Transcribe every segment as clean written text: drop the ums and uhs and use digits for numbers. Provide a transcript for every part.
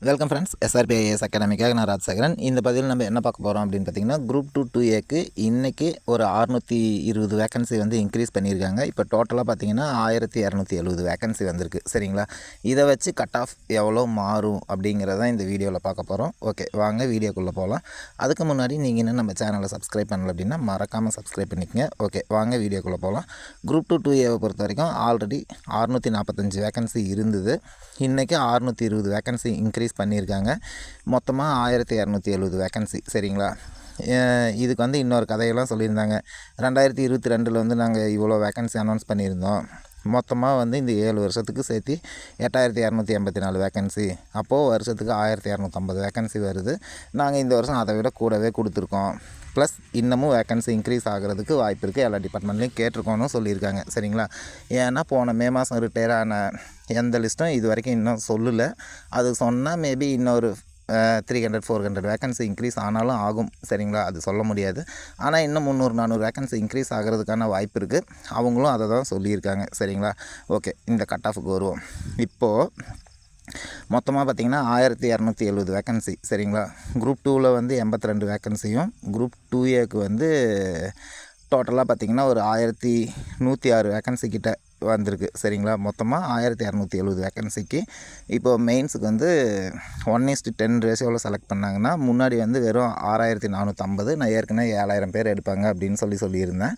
Welcome friends, SRPIS அகாடமிக்காக நான் ராஜசேகரன். இந்த பதிவில் நம்ம என்ன பார்க்க போகிறோம் அப்படின்னு பார்த்தீங்கன்னா, குரூப் 2 2ஏக்கு இன்றைக்கி ஒரு 620 வேக்கன்சி வந்து இன்க்ரீஸ் பண்ணியிருக்காங்க. இப்போ டோட்டலாக பார்த்தீங்கன்னா 1270 வேக்கன்சி வந்திருக்கு. சரிங்களா? இதை வச்சு கட் ஆஃப் எவ்வளோ மாறும் அப்படிங்கிறத இந்த வீடியோவில் பார்க்க போகிறோம். ஓகே, வாங்க வீடியோக்குள்ளே போகலாம். அதுக்கு முன்னாடி நீங்கள் இன்னும் நம்ம சேனலை சப்ஸ்கிரைப் பண்ணல அப்படின்னா மறக்காமல் சப்ஸ்கிரைப் பண்ணிக்கங்க. ஓகே, வாங்க வீடியோக்குள்ளே போகலாம். குரூப் 2 2ஏவை பொறுத்த வரைக்கும் ஆல்ரெடி 645 வேக்கன்சி இருந்தது. இன்றைக்கி 620 வேக்கன்சி இன்க்ரீஸ் பண்ணியிருக்காங்க. மொத்தமாக 1270 வேக்கன்சி. சரிங்களா? இதுக்கு வந்து இன்னொரு கதையெல்லாம் சொல்லியிருந்தாங்க. 2022 வந்து நாங்கள் இவ்வளோ வேக்கன்சி அனௌன்ஸ் பண்ணியிருந்தோம். மொத்தமாக வந்து இந்த 7 வருஷத்துக்கு சேர்த்து 8284 வேக்கன்சி. அப்போது வருஷத்துக்கு 1250 வேக்கன்சி வருது. நாங்கள் இந்த வருஷம் அதை விட கூடவே கொடுத்துருக்கோம். ப்ளஸ் இன்னமும் வேக்கன்சி இன்க்ரீஸ் ஆகிறதுக்கு வாய்ப்பு இருக்குது. எல்லா டிபார்ட்மெண்ட்லேயும் கேட்டிருக்கோன்னு சொல்லியிருக்காங்க. சரிங்களா? ஏன்னா போன மே மாதம் ரிட்டையர் ஆன எந்த லிஸ்ட்டும் இது வரைக்கும் இன்னும் சொல்லலை. அது சொன்னால் மேபி இன்னொரு 300-400 வேக்கன்சி இன்க்ரீஸ் ஆனாலும் ஆகும். சரிங்களா? அது சொல்ல முடியாது. ஆனால் இன்னும் 300-400 வேக்கன்சி இன்க்ரீஸ் ஆகிறதுக்கான வாய்ப்பு இருக்குது. அவங்களும் அதை தான் சொல்லியிருக்காங்க. சரிங்களா? ஓகே, இந்த கட் ஆஃபுக்கு வருவோம். இப்போது மொத்தமாக பார்த்திங்கன்னா 1270 வேக்கன்சி. சரிங்களா? குரூப் 2வில் வந்து 82 வேக்கன்சியும், குரூப் 2ஏக்கு வந்து டோட்டலாக பார்த்திங்கன்னா ஒரு 1106 வேக்கன்சி கிட்ட வந்திருக்கு. சரிங்களா? மொத்தமாக 1270 வேக்கன்சிக்கு இப்போது மெயின்ஸுக்கு வந்து 1:10 ரேஷியோவில் செலக்ட் பண்ணாங்கன்னா, முன்னாடி வந்து வெறும் 6450, நான் ஏற்கனவே 7000 பேர் எடுப்பாங்க அப்படின்னு சொல்லியிருந்தேன்.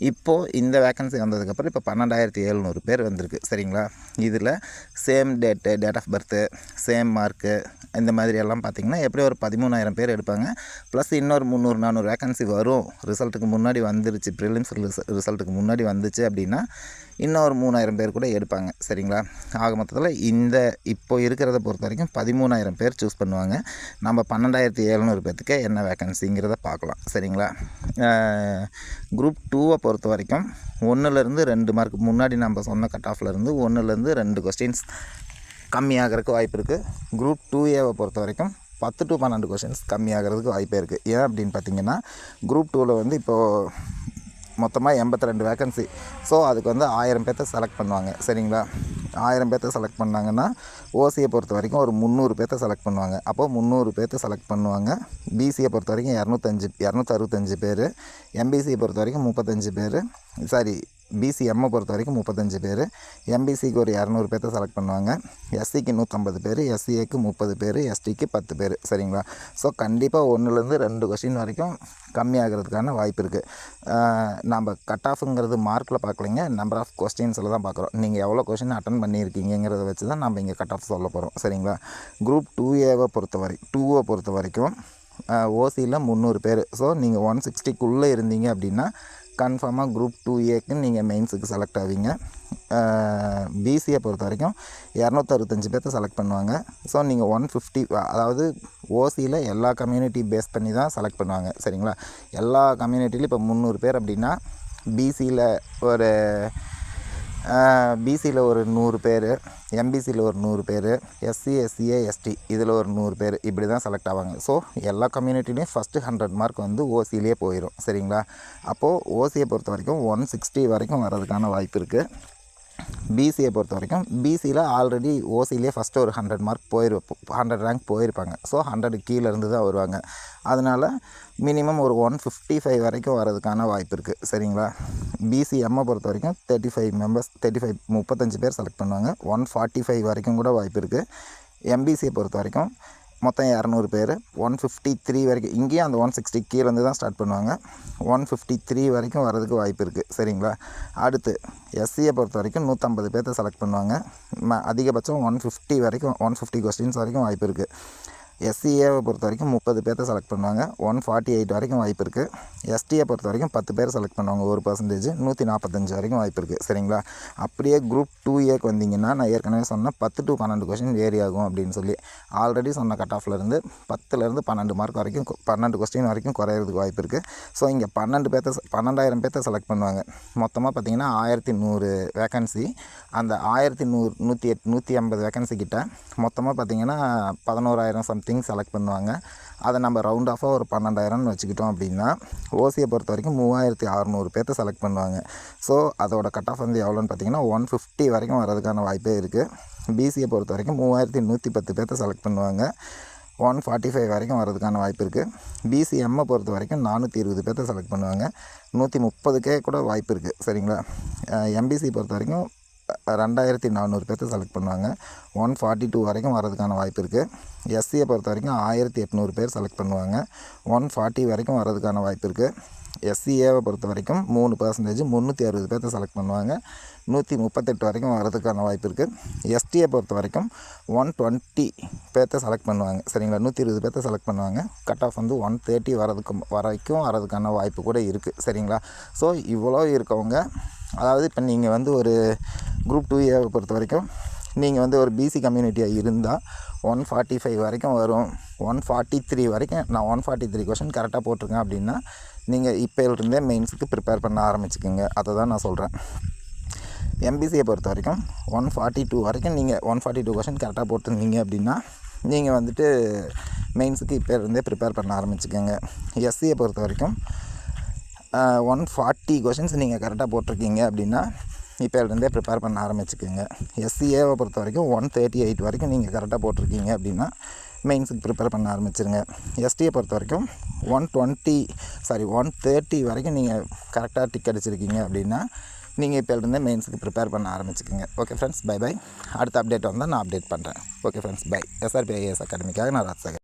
இப்போது இந்த வேக்கன்சி வந்ததுக்கப்புறம் இப்போ 12700 பேர் வந்திருக்கு. சரிங்களா? இதில் same date of birth, same mark, இந்த மாதிரியெல்லாம் பார்த்திங்கன்னா எப்படி ஒரு 13000 பேர் எடுப்பாங்க. ப்ளஸ் இன்னொரு 300-400 வேக்கன்சி வரும். ரிசல்ட்டுக்கு முன்னாடி வந்துருச்சு, ப்ரிலிம்ஸ் ரிசல்ட்டுக்கு முன்னாடி வந்துச்சு அப்படின்னா இன்னொரு 3000 பேர் கூட எடுப்பாங்க. சரிங்களா? ஆக மொத்தத்தில் இந்த இப்போ இருக்கிறத பொறுத்த வரைக்கும் 13000 பேர் சூஸ் பண்ணுவாங்க. நம்ம 12700 பேர்த்துக்கு என்ன வேக்கன்சிங்கிறத பார்க்கலாம். சரிங்களா? குரூப் 2வை பொறுத்த வரைக்கும் 1லேருந்து 2 மார்க் முன்னாடி நம்ம சொன்ன கட் ஆஃப்லேருந்து 1லேருந்து 2 கொஸ்டின்ஸ் கம்மியாகிறதுக்கு வாய்ப்பு இருக்குது. குரூப் 2ஏவை பொறுத்த வரைக்கும் 10 to 12 கொஸ்டின்ஸ் கம்மியாகிறதுக்கு வாய்ப்பே இருக்குது. ஏன் அப்படின்னு பார்த்தீங்கன்னா, குரூப் 2வில் வந்து இப்போது மொத்தமாக 82 வேக்கன்சி. ஸோ அதுக்கு வந்து 1000 பேர்த்த செலக்ட் பண்ணுவாங்க. சரிங்களா? 1000 பேர்த்த செலக்ட் பண்ணாங்கன்னா ஓசியை பொறுத்த வரைக்கும் ஒரு 300 பேர்த்த செலக்ட் பண்ணுவாங்க. அப்போது 300 பேர்த்த செலக்ட் பண்ணுவாங்க. பிசியை பொறுத்த வரைக்கும் 265 பேர், எம்பிசியை பொறுத்த வரைக்கும் 35 பேர், பிசிஎம்மை பொறுத்த வரைக்கும் 35 பேர், எம்பிசிக்கு ஒரு 200 பேர்த்த செலக்ட் பண்ணுவாங்க. எஸ்சிக்கு 150 பேர், எஸ்சிஏக்கு 30 பேர், எஸ்டிக்கு 10 பேர். சரிங்களா? ஸோ கண்டிப்பாக 1லேருந்து 2 கொஸ்டின் வரைக்கும் கம்மியாகிறதுக்கான வாய்ப்பு இருக்குது. நம்ம கட் ஆஃபுங்கிறது மார்க்கில் பார்க்கலைங்க, நம்பர் ஆஃப் கொஸ்டின்ஸில் தான் பார்க்குறோம். நீங்கள் எவ்வளோ கொஸ்டின் அட்டன் பண்ணியிருக்கீங்கிறத வச்சு தான் நம்ம இங்கே கட் ஆஃப் சொல்ல போகிறோம். சரிங்களா? குரூப் 2வை பொறுத்த வரைக்கும் ஓசியில் 300 பேர். ஸோ நீங்கள் 160க்குள்ளே இருந்தீங்க அப்படின்னா கன்ஃபார்மாக குரூப் 2ஏக்கு நீங்கள் மெயின்ஸுக்கு செலக்ட் ஆவீங்க. பிசியை பொறுத்த வரைக்கும் 265 பேர்த்த செலக்ட் பண்ணுவாங்க. ஸோ நீங்கள் 150, அதாவது ஓசியில் எல்லா கம்யூனிட்டி பேஸ் பண்ணி தான் செலக்ட் பண்ணுவாங்க. சரிங்களா? எல்லா கம்யூனிட்டிலையும் இப்போ 300 பேர் அப்படின்னா பிசியில் ஒரு 100 பேர், எம்பிசியில் ஒரு 100 பேர், எஸ்சி, எஸ்சிஏ, எஸ்டி இதில் ஒரு 100 பேர், இப்படி தான் செலக்ட் ஆவாங்க. ஸோ எல்லா கம்யூனிட்டிலையும் ஃபஸ்ட்டு 100 மார்க் வந்து ஓசியிலே போயிடும். சரிங்களா? அப்போது ஓசியை பொறுத்த வரைக்கும் 160 வரைக்கும் வர்றதுக்கான வாய்ப்பு இருக்குது. பிசியை பொறுத்த வரைக்கும் பிசியில் ஆல்ரெடி ஓசியிலே ஃபஸ்ட்டு ஒரு 100 மார்க் 100 ரேங்க் போயிருப்பாங்க. ஸோ 100 கீழே இருந்து தான் வருவாங்க. அதனால் மினிமம் ஒரு 155 வரைக்கும் வரதுக்கான வாய்ப்பு இருக்குது. சரிங்களா? பிசிஎம்மை பொறுத்த வரைக்கும் 35 பேர் செலக்ட் பண்ணுவாங்க. 145 வரைக்கும் கூட வாய்ப்பு இருக்குது. எம்பிசியை பொறுத்த வரைக்கும் மொத்தம் 200 பேர், 153 வரைக்கும், இங்கேயும் அந்த 160 கீழே இருந்து தான் ஸ்டார்ட் பண்ணுவாங்க. 153 வரைக்கும் வரதுக்கு வாய்ப்பு இருக்குது. சரிங்களா? அடுத்து எஸ்சியை பொறுத்த வரைக்கும் 150 பேர்த்த செலக்ட் பண்ணுவாங்க. அதிகபட்சம் 150 கொஸ்டின்ஸ் வரைக்கும் வாய்ப்பு இருக்குது. எஸ்சிஏவை பொறுத்த வரைக்கும் 30 பேர்த்த செலக்ட் பண்ணுவாங்க. 148 வரைக்கும் வாய்ப்பு இருக்குது. எஸ்டியை பொறுத்த வரைக்கும் 10 பேர் செலக்ட் பண்ணுவாங்க. 1% 145 வரைக்கும் வாய்ப்பு இருக்குது. சரிங்களா? அப்படியே குரூப் 2ஏக்கு வந்தீங்கன்னா நான் ஏற்கனவே சொன்னேன் 10 to 12 கொஸ்டின் வேரி ஆகும் அப்படின்னு சொல்லி. ஆல்ரெடி சொன்ன கட் ஆஃப்லேருந்து 10லேருந்து 12 மார்க் வரைக்கும் 12 கொஸ்டின் வரைக்கும் குறையிறதுக்கு வாய்ப்பு இருக்குது. ஸோ இங்கே 12,000 பேர்த்த செலக்ட் பண்ணுவாங்க. மொத்தமாக பார்த்திங்கன்னா 1100 வேக்கன்சி. அந்த 150 வேக்கன்சி கிட்ட மொத்தமாக பார்த்திங்கன்னா 11,000 சம்திங் செலக்ட் பண்ணுவாங்க. அதை நம்ம ரவுண்ட் ஆஃபாக ஒரு 12,000 வச்சுக்கிட்டோம் அப்படின்னா ஓசியை பொறுத்த வரைக்கும் 3600 பேர்த்த செலக்ட் பண்ணுவாங்க. ஸோ அதோட கட் ஆஃப் வந்து எவ்வளோன்னு பார்த்தீங்கன்னா 150 வரைக்கும் வரதுக்கான வாய்ப்பே இருக்குது. பிசியை பொறுத்த வரைக்கும் 3110 பேர்த்த செலக்ட் பண்ணுவாங்க. 145 வரைக்கும் வரதுக்கான வாய்ப்பு இருக்குது. பிசிஎம்மை பொறுத்த வரைக்கும் 420 பேர்த்த செலக்ட் பண்ணுவாங்க. 130K கூட வாய்ப்பு இருக்குது. சரிங்களா. எம்பிசி பொறுத்த வரைக்கும் 2400 பேர்த்த செலக்ட் பண்ணுவாங்க. 142 வரைக்கும் வரதுக்கான வாய்ப்பு இருக்குது. எஸ்சியை பொறுத்த வரைக்கும் 1800 பேர் செலக்ட் பண்ணுவாங்க. 140 வரைக்கும் வரதுக்கான வாய்ப்பு இருக்குது. எஸ்சிஏவை பொறுத்த வரைக்கும் 3% 360 பேர்த்த செலக்ட் பண்ணுவாங்க. 138 வரைக்கும் வரதுக்கான வாய்ப்பு இருக்குது. எஸ்டியை பொறுத்த வரைக்கும் 120 பேர்த்த செலக்ட் பண்ணுவாங்க. சரிங்களா. 120 பேர்த்த செலக்ட் பண்ணுவாங்க. கட் ஆஃப் வந்து 130 வரைக்கும் வரதுக்கான வாய்ப்பு கூட இருக்குது. சரிங்களா. ஸோ இவ்வளோ இருக்கவங்க, அதாவது இப்போ நீங்கள் வந்து ஒரு குரூப் 2ஏவை பொறுத்த வரைக்கும் நீங்கள் வந்து ஒரு பிசி கம்யூனிட்டியாக இருந்தால் 145 வரைக்கும் வரும். 143 வரைக்கும் நான் 143 கொஷின் கரெக்டாக போட்டிருக்கேன் அப்படின்னா நீங்கள் இப்போலேருந்தே மெயின்ஸுக்கு ப்ரிப்பேர் பண்ண ஆரம்பிச்சுக்கோங்க. அதை தான் நான் சொல்கிறேன். எம்பிசியை பொறுத்த வரைக்கும் 142 வரைக்கும் நீங்கள் 142 கொஷின் கரெக்டாக போட்டிருந்தீங்க அப்படின்னா நீங்கள் வந்துட்டு மெயின்ஸுக்கு இப்போலேருந்தே ப்ரிப்பேர் பண்ண ஆரம்பிச்சுக்கோங்க. எஸ்சியை பொறுத்த வரைக்கும் 140 கொஷின்ஸ் நீங்கள் கரெக்டாக போட்டிருக்கீங்க அப்படின்னா இப்போலேருந்தே ப்ரிப்பேர் பண்ண ஆரம்பிச்சுக்கோங்க. எஸ்சிஏவை பொறுத்த வரைக்கும் 138 வரைக்கும் நீங்கள் கரெக்டாக போட்டிருக்கீங்க அப்படின்னா மெயின்ஸுக்கு ப்ரிப்பேர் பண்ண ஆரம்பிச்சிருங்க. எஸ்டியை பொறுத்த வரைக்கும் 130 வரைக்கும் நீங்கள் கரெக்டாக டிக் அடிச்சிருக்கீங்க அப்படின்னா நீங்கள் இப்போலேருந்தே மெயின்ஸுக்கு ப்ரிப்பேர் பண்ண ஆரம்பிச்சுக்கோங்க. Okay friends, bye. அடுத்த அப்டேட் வந்தால் நான் அப்டேட் பண்ணுறேன். Okay friends, bye. SRP IAS அகாடமிக்காக நான் ராஜ்சேகர்.